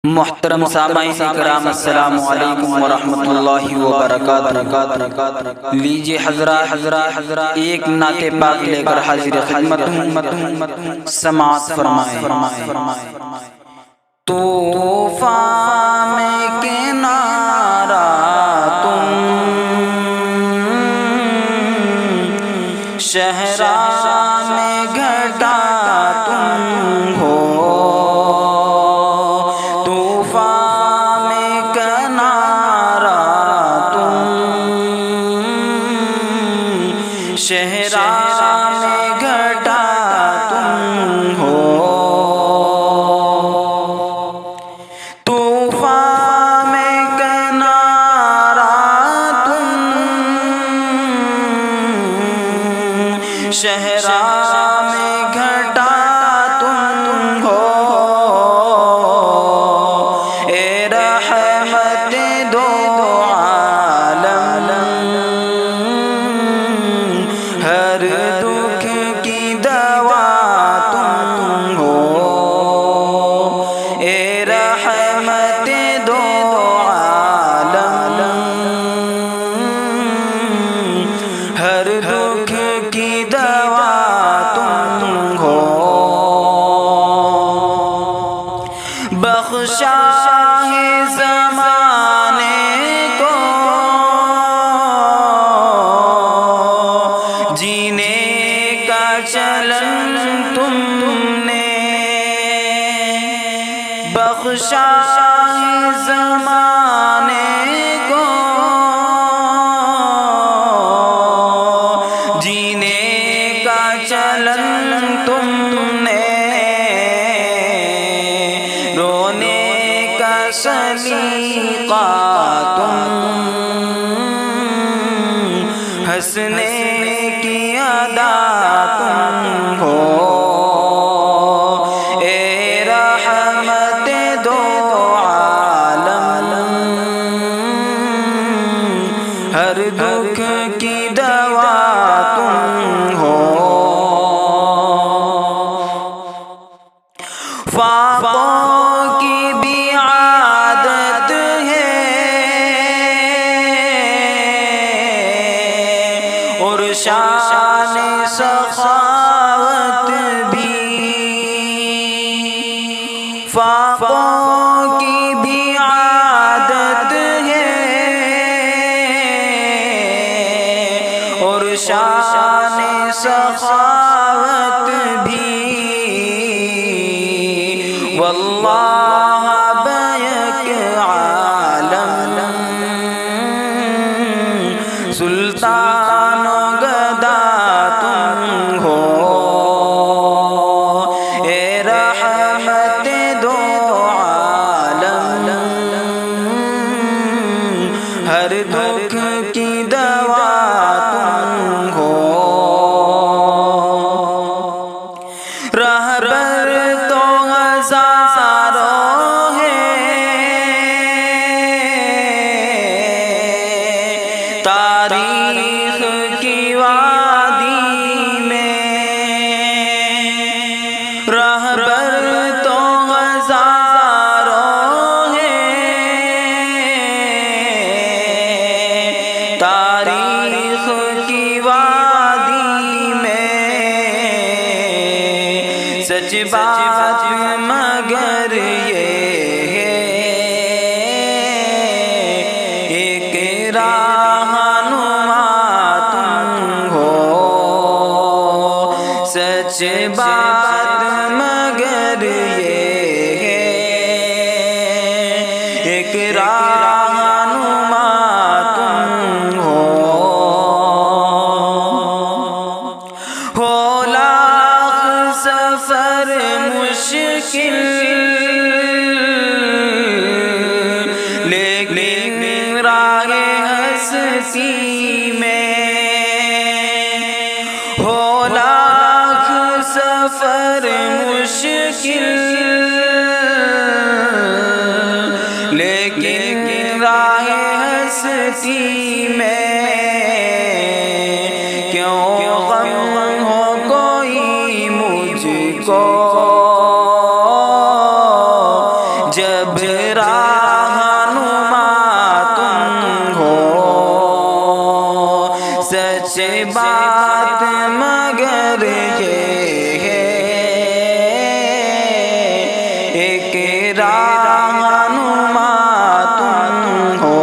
محترم سامعین کرام، السلام علیکم ورحمۃ اللہ وبرکاتہ۔ لیجیے حضرات ایک نعت پاک لے کر حاضر خدمت ہوں، سماعت فرمائیں۔ طوفان میں کنارہ تم، صحرا میں گھٹا تم ہو، طوفان میں کنارہ تم، صحرا میں گھٹا تم ہو، طوفان میں کنارہ تم، صحرا میں گھٹا تم ہو، اے رحمت دو عالم، ہر دکھ کی دوا تم ہو، اے رحمت دو عالم، ہر دکھ کی دوا تم ہو، بخشا ہے زمانے کو جینے کا چلن تم نے، بخشا ہے زمانے کو جینے کا چلن تم نے، رونے کا سلیقہ تم، ہنسنے کی ادا تم ہو، اے رحمت دو عالم، ہر دکھ کی دوا تم ہو، فاقوں کی بھی عادت ہے اور شان سخاوت بھی، فاقوں کی بھی عادت ہے اور شان سخاوت بھی، واللہ بیک عالم، سلطان و گدا تم ہو، اے رحمت دو عالم، ہر دکھ کی دوا تم ہو، رہبر تو ہزاروں ہیں، تاریخ کی وادی میں، رہبر تو ہزاروں ہیں، تاریخ کی وادی میں، سچ بات مگر یہ ہے، ایک رہنما تم ہو، سچ بات مگر یہ ہے، ایک رہنما تم ہو، لاکھ سفر مشکل لیکن راہ ہستی میں، ہو لاکھ سفر مشکل لیکن راہ ہستی میں، کیوں غم ہو کوئی مجھ کو جب رہنما تم ہو سچ بات مگر یہ ہے ایک رہنما تم ہو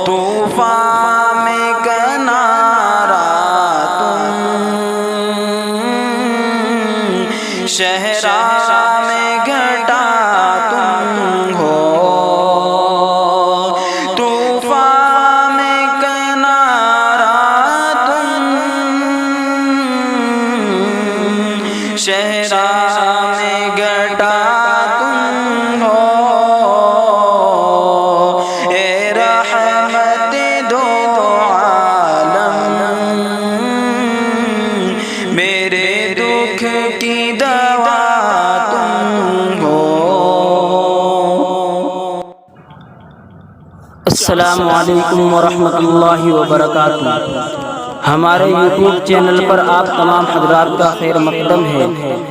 طوفان میں کنارہ تم شہرا میں گھٹا تم ہو طوفان میں کنارہ تم شہرا میں گھٹا تم ہو اے رحمت دو عالم میرے دکھ کی دوا تم ہو۔ السلام علیکم ورحمۃ اللہ وبرکاتہ۔ ہمارے یوٹیوب چینل پر آپ تمام حضرات کا خیر مقدم ہے۔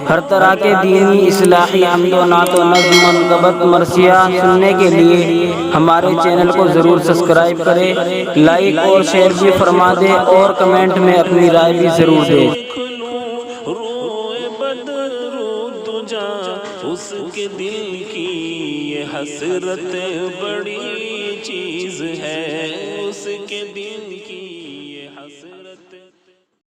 ہر طرح کے دینی اصلاحی حمد و نعت و نظم منقبت مرثیہ سننے کے لیے ہمارے چینل کو ضرور سبسکرائب کریں، لائک اور شیئر بھی فرما دیں اور کمنٹ میں اپنی رائے بھی ضرور دیں۔ روئے بدر دجا اس کے دل کی یہ حسرت بڑی چیز ہے، اس کے دل